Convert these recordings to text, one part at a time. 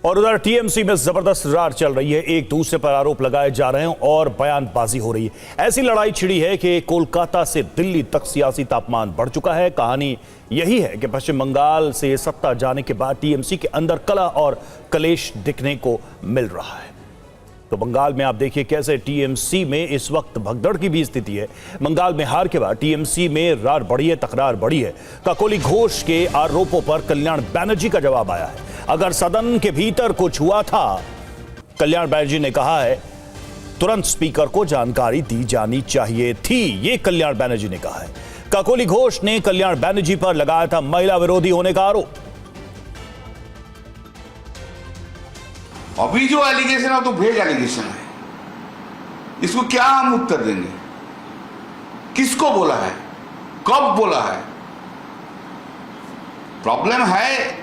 और उधर टीएमसी में जबरदस्त रार चल रही है। एक दूसरे पर आरोप लगाए जा रहे हैं और बयानबाजी हो रही है। ऐसी लड़ाई छिड़ी है कि कोलकाता से दिल्ली तक सियासी तापमान बढ़ चुका है। कहानी यही है कि पश्चिम बंगाल से सत्ता जाने के बाद टीएमसी के अंदर कलह और कलेश दिखने को मिल रहा है। तो बंगाल में आप देखिए कैसे टीएमसी में इस वक्त भगदड़ की भी स्थिति है। बंगाल में हार के बाद टीएमसी में रार बढ़ी है, तकरार बढ़ी है। काकोली घोष के आरोपों पर कल्याण बनर्जी का जवाब आया है। अगर सदन के भीतर कुछ हुआ था, कल्याण बनर्जी ने कहा है, तुरंत स्पीकर को जानकारी दी जानी चाहिए थी। ये कल्याण बनर्जी ने कहा है। काकोली घोष ने कल्याण बनर्जी पर लगाया था महिला विरोधी होने का आरोप। अभी जो एलिगेशन है तो भेज एलिगेशन है, इसको क्या हम उत्तर देंगे? किसको बोला है, कब बोला है? प्रॉब्लम है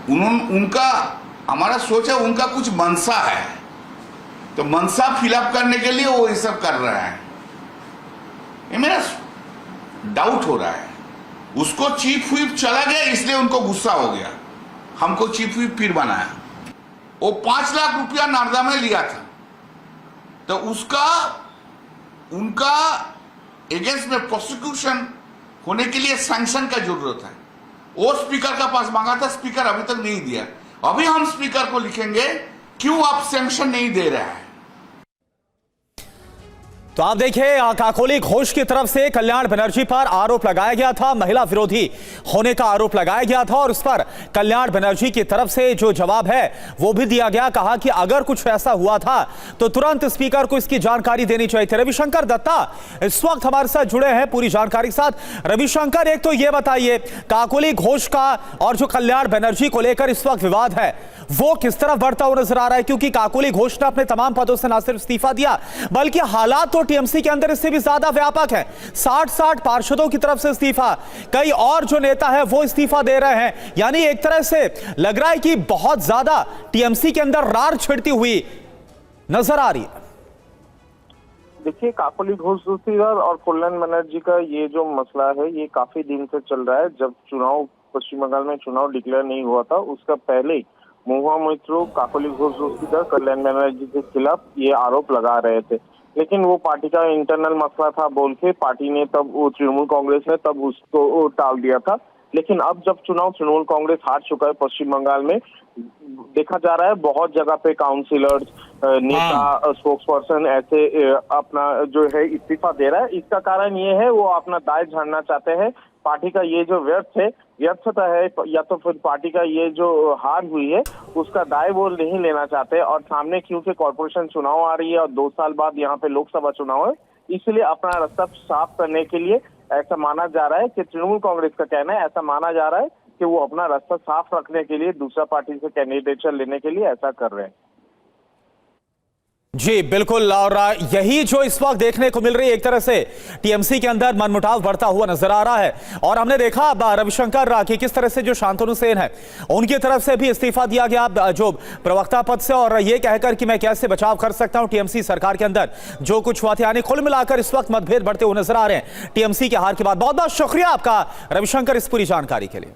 उनका, हमारा सोच है उनका कुछ मनसा है, तो मनसा फिलअप करने के लिए वो ये सब कर रहे हैं। ये मेरा डाउट हो रहा है। उसको चीफ व्हिप चला गया इसलिए उनको गुस्सा हो गया, हमको चीफ व्हिप फिर बनाया। वो 5 लाख रुपया नारदा में लिया था, तो उसका उनका एगेंस्ट में प्रोसिक्यूशन होने के लिए सैंक्शन का जरूरत है। वो स्पीकर का पास मांगा था, स्पीकर अभी तक नहीं दिया। अभी हम स्पीकर को लिखेंगे क्यों आप सैंक्शन नहीं दे रहे हैं। तो आप देखिए, काकोली घोष की तरफ से कल्याण बनर्जी पर आरोप लगाया गया था, महिला विरोधी होने का आरोप लगाया गया था और उस पर कल्याण बनर्जी की तरफ से जो जवाब है वो भी दिया गया। कहा कि अगर कुछ ऐसा हुआ था तो तुरंत स्पीकर को इसकी जानकारी देनी चाहिए थी। रविशंकर दत्ता इस वक्त हमारे साथ जुड़े हैं पूरी जानकारी के साथ। रविशंकर, एक तो ये बताइए, काकोली घोष का और जो कल्याण बनर्जी को लेकर इस वक्त विवाद है वो किस तरफ बढ़ता हुआ नजर आ रहा है? क्योंकि काकोली घोष ने अपने तमाम पदों से न सिर्फ इस्तीफा दिया, बल्कि हालात तो टीएमसी के अंदर इससे भी ज्यादा व्यापक है। 60 पार्षदों की तरफ से इस्तीफा, कई और जो नेता है वो इस्तीफा दे रहे हैं। यानी एक तरह से लग रहा है कि बहुत ज्यादा टीएमसी के अंदर रार छिड़ती हुई नजर आ रही है। देखिए, काकोली घोष और कल्याण बनर्जी का ये जो मसला है ये काफी दिन से चल रहा है। जब चुनाव पश्चिम बंगाल में चुनाव डिक्लेयर नहीं हुआ था उसका पहले महुआ मोइत्रो काकोली घोष कल्याण बनर्जी के खिलाफ ये आरोप लगा रहे थे, लेकिन वो पार्टी का इंटरनल मसला था बोल के पार्टी ने तब तृणमूल कांग्रेस ने तब उसको टाल दिया था। लेकिन अब जब चुनाव तृणमूल कांग्रेस हार चुका है पश्चिम बंगाल में, देखा जा रहा है बहुत जगह पे काउंसिलर्स, नेता, स्पोक्सपर्सन ऐसे अपना जो है इस्तीफा दे रहा है। इसका कारण ये है वो अपना दाय झाड़ना चाहते हैं। पार्टी का ये जो व्यर्थता है या तो फिर पार्टी का ये जो हार हुई है उसका दाय वो नहीं लेना चाहते। और सामने क्योंकि कॉर्पोरेशन चुनाव आ रही है और 2 साल बाद यहाँ पे लोकसभा चुनाव है, इसलिए अपना रास्ता साफ करने के लिए ऐसा माना जा रहा है कि तृणमूल कांग्रेस का कहना है, ऐसा माना जा रहा है कि वो अपना रास्ता साफ रखने के लिए दूसरा पार्टी से कैंडिडेचर लेने के लिए ऐसा कर रहे हैं। जी बिल्कुल, और यही जो इस वक्त देखने को मिल रही है, एक तरह से टीएमसी के अंदर मनमुटाव बढ़ता हुआ नजर आ रहा है। और हमने देखा रविशंकर कि किस तरह से जो शांतनु सेन है उनकी तरफ से भी इस्तीफा दिया गया जो प्रवक्ता पद से, और ये कहकर कि मैं कैसे बचाव कर सकता हूं टीएमसी सरकार के अंदर जो कुछ हुआ था। यानी कुल मिलाकर इस वक्त मतभेद बढ़ते हुए नजर आ रहे हैं टीएमसी के हार के बाद। बहुत बहुत शुक्रिया आपका रविशंकर इस पूरी जानकारी के लिए।